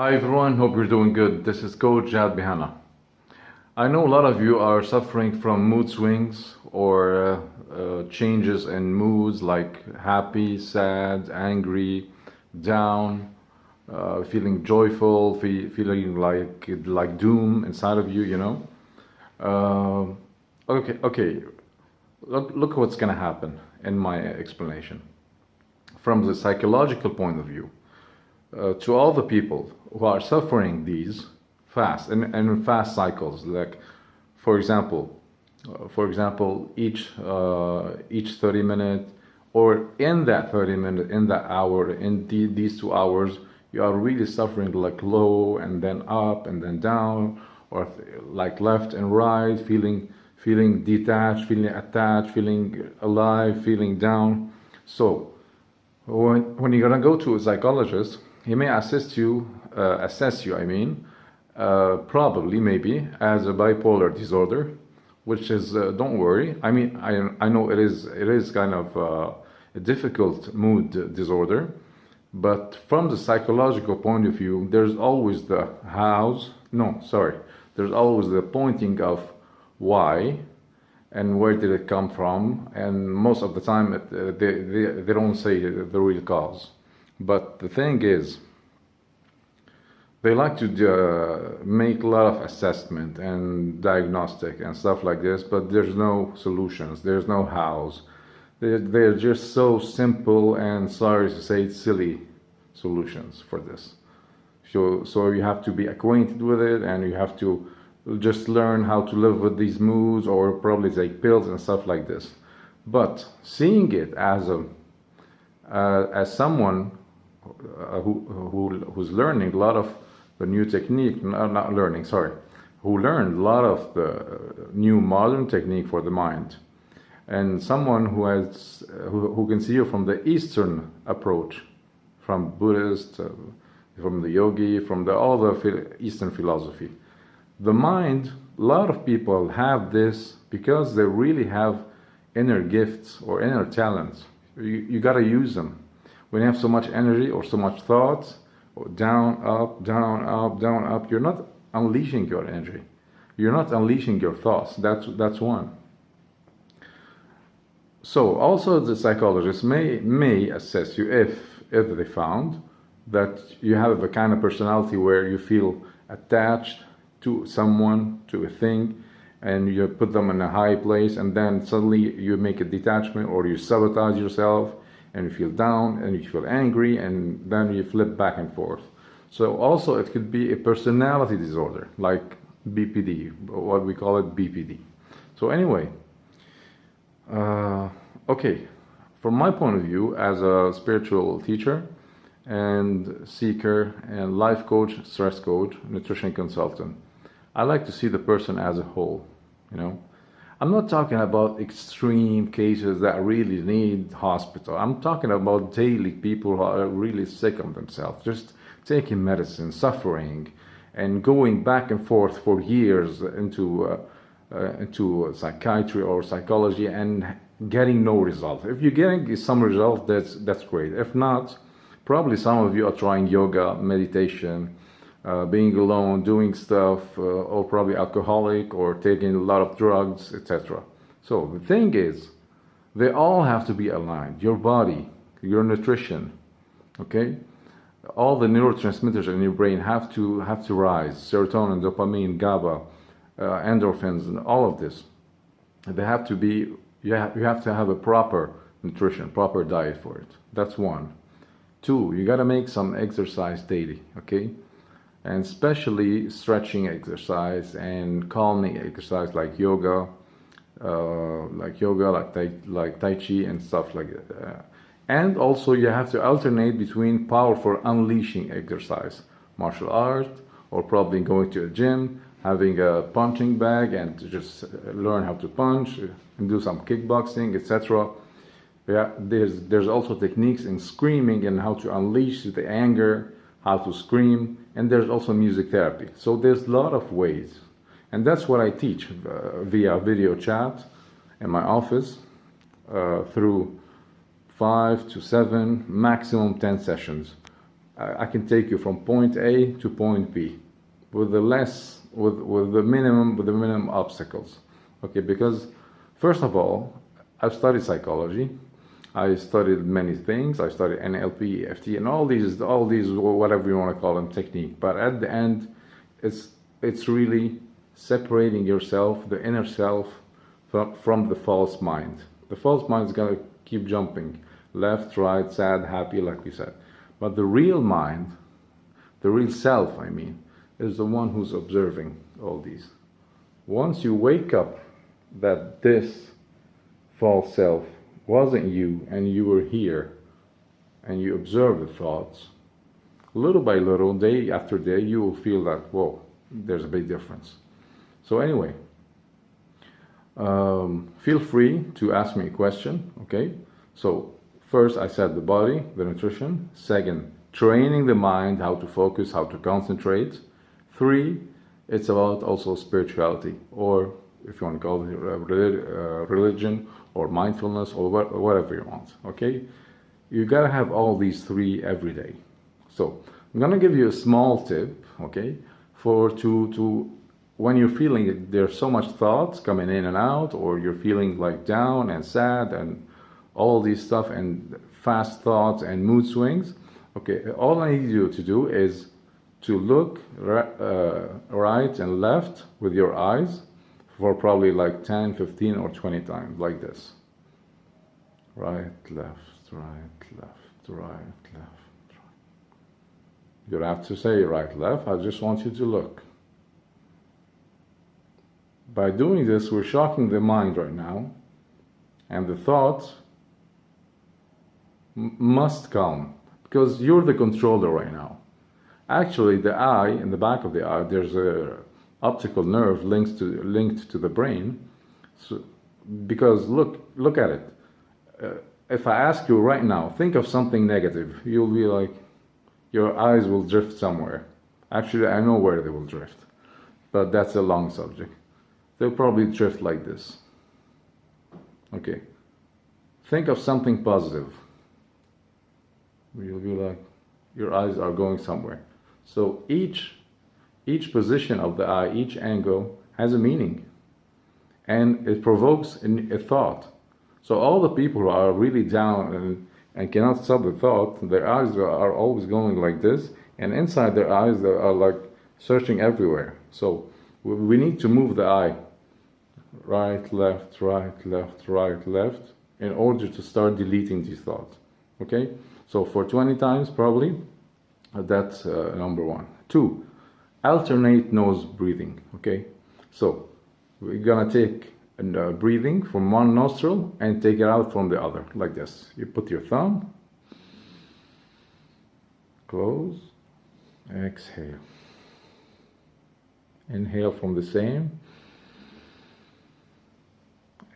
Hi everyone, hope you're doing good. This is Coach Jadd Mihanna. I know a lot of you are suffering from mood swings or changes in moods like happy, sad, angry, down, feeling joyful, feeling like doom inside of you, you know. Okay. Look what's gonna happen in my explanation. From the psychological point of view, to all the people who are suffering these fast and fast cycles, like for example, each 30 minutes, or in that 30 minutes, in that hour, in these 2 hours, you are really suffering like low and then up and then down, or like left and right, feeling detached, feeling attached, feeling alive, feeling down. So when you're gonna go to a psychologist, he may assess you, probably, maybe, as a bipolar disorder, which is, don't worry. I know it is kind of a difficult mood disorder, but from the psychological point of view, there's always there's always the pointing of why and where did it come from, and most of the time they don't say the real cause. But the thing is, they like to make a lot of assessment and diagnostic and stuff like this, but there's no solutions, there's no hows. They're just so simple and, sorry to say, silly solutions for this. So you have to be acquainted with it, and you have to just learn how to live with these moods, or probably take pills and stuff like this. But seeing it as someone who's learning a lot of the new technique, not learning, sorry, who learned a lot of the new modern technique for the mind, and someone who can see you from the Eastern approach, from Buddhist, from the yogi, from all the Eastern philosophy. The mind, a lot of people have this because they really have inner gifts or inner talents. You gotta use them. When you have so much energy or so much thoughts, or down, up, down, up, down, up, you're not unleashing your energy. You're not unleashing your thoughts. That's one. So also the psychologist may assess you if they found that you have a kind of personality where you feel attached to someone, to a thing, and you put them in a high place, and then suddenly you make a detachment, or you sabotage yourself, and you feel down, and you feel angry, and then you flip back and forth. So also it could be a personality disorder, like BPD, what we call it BPD. So anyway, okay, from my point of view as a spiritual teacher and seeker and life coach, stress coach, nutrition consultant, I like to see the person as a whole, you know. I'm not talking about extreme cases that really need hospital. I'm talking about daily people who are really sick of themselves, just taking medicine, suffering, and going back and forth for years into psychiatry or psychology and getting no result. If you're getting some result, that's great. If not, probably some of you are trying yoga, meditation, being alone, doing stuff, or probably alcoholic, or taking a lot of drugs, etc. So the thing is, they all have to be aligned. Your body, your nutrition, okay? All the neurotransmitters in your brain have to rise. Serotonin, dopamine, GABA, endorphins, and all of this. They have to be. You have to have a proper nutrition, proper diet for it. That's one. Two, you got to make some exercise daily, okay? And especially stretching exercise and calming exercise like yoga, like Tai Chi and stuff like that. And also you have to alternate between powerful unleashing exercise, martial art, or probably going to a gym, having a punching bag and to just learn how to punch and do some kickboxing, etc. Yeah, there's also techniques in screaming and how to unleash the anger, how to scream, and there's also music therapy. So there's a lot of ways, and that's what I teach via video chat in my office through 5 to 7, maximum 10 sessions I can take you from point A to point B with the minimum obstacles. Okay, because first of all, I've studied psychology. I studied many things. I studied NLP, EFT, and all these whatever you want to call them technique. But at the end, it's really separating yourself, the inner self, from the false mind. The false mind is gonna keep jumping left, right, sad, happy, like we said. But the real mind, the real self, I mean, is the one who's observing all these. Once you wake up that this false self wasn't you and you were here and you observe the thoughts, little by little, day after day, you will feel that, whoa, there's a big difference. So anyway, feel free to ask me a question, okay? So first I said the body, the nutrition. Second, training the mind, how to focus, how to concentrate. 3, it's about also spirituality, or if you want to call it religion or mindfulness or whatever you want, okay? You gotta have all these 3 every day. So I'm gonna give you a small tip, okay, to when you're feeling there's so much thoughts coming in and out, or you're feeling like down and sad and all these stuff and fast thoughts and mood swings. Okay, all I need you to do is to look right and left with your eyes for probably like 10, 15 or 20 times, like this. Right, left, right, left, right, left. You don't have to say right, left. I just want you to look. By doing this, we're shocking the mind right now, and the thoughts must come, because you're the controller right now. Actually, the eye, in the back of the eye, there's a optical nerve linked to the brain. So, because look at it. If I ask you right now, think of something negative, you'll be like, your eyes will drift somewhere. Actually, I know where they will drift, but that's a long subject. They'll probably drift like this. Okay. Think of something positive. You'll be like, your eyes are going somewhere. So each position of the eye, each angle has a meaning, and it provokes a thought. So all the people who are really down and cannot stop the thought, their eyes are always going like this, and inside their eyes they are like searching everywhere. So we need to move the eye right, left, right, left, right, left, in order to start deleting these thoughts. Okay, so for 20 times probably, that's number 1. 2, alternate nose breathing. Okay, so we're gonna take breathing from one nostril and take it out from the other, like this. You put your thumb, close, exhale, inhale from the same,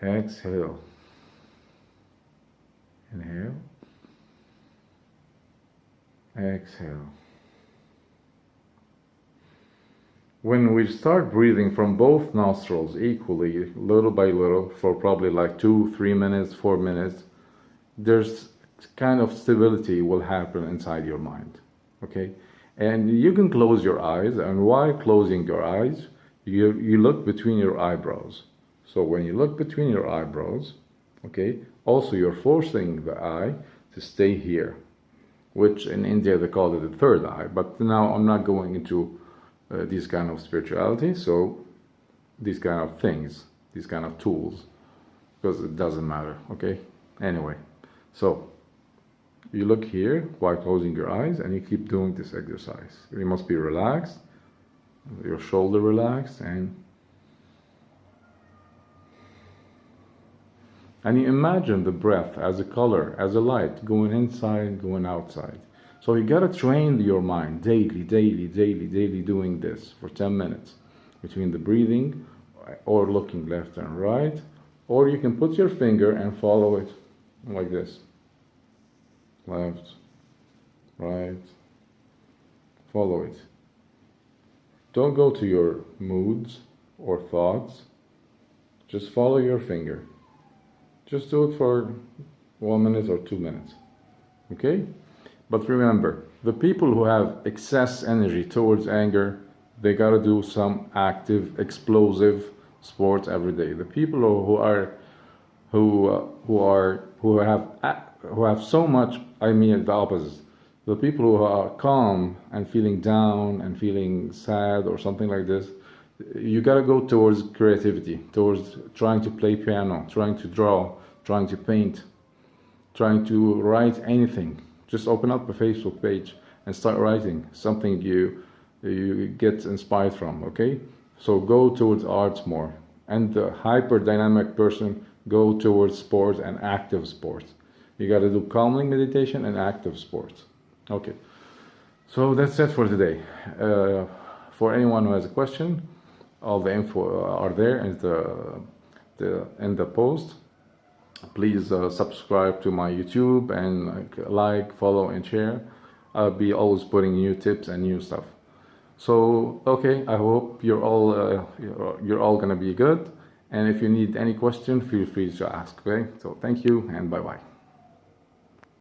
exhale, inhale, exhale. When we start breathing from both nostrils equally, little by little, for probably like 2, 3 minutes, 4 minutes, there's kind of stability will happen inside your mind, okay? And you can close your eyes, and while closing your eyes, you look between your eyebrows. So when you look between your eyebrows, okay, also you're forcing the eye to stay here, which in India they call it the third eye, but now I'm not going into these kind of spirituality, so these kind of things, these kind of tools, because it doesn't matter, okay? Anyway, so you look here while closing your eyes, and you keep doing this exercise. You must be relaxed, your shoulder relaxed, and you imagine the breath as a color, as a light, going inside, going outside. So you gotta train your mind daily, doing this for 10 minutes between the breathing or looking left and right, or you can put your finger and follow it like this. Left, right, follow it. Don't go to your moods or thoughts, just follow your finger. Just do it for 1 minute or 2 minutes, okay? But remember, the people who have excess energy towards anger, they gotta do some active, explosive sports every day. The people who have so much, I mean the opposite. The people who are calm and feeling down and feeling sad or something like this, you gotta go towards creativity, towards trying to play piano, trying to draw, trying to paint, trying to write anything. Just open up a Facebook page and start writing something you get inspired from, okay? So go towards arts more. And the hyper dynamic person, go towards sports and active sports. You got to do calming meditation and active sports. Okay, so that's it for today. For anyone who has a question, all the info are there in the post. Please subscribe to my YouTube and like, follow, and share. I'll be always putting new tips and new stuff. So okay, I hope you're all gonna be good. And if you need any question, feel free to ask. Okay, so thank you and bye bye.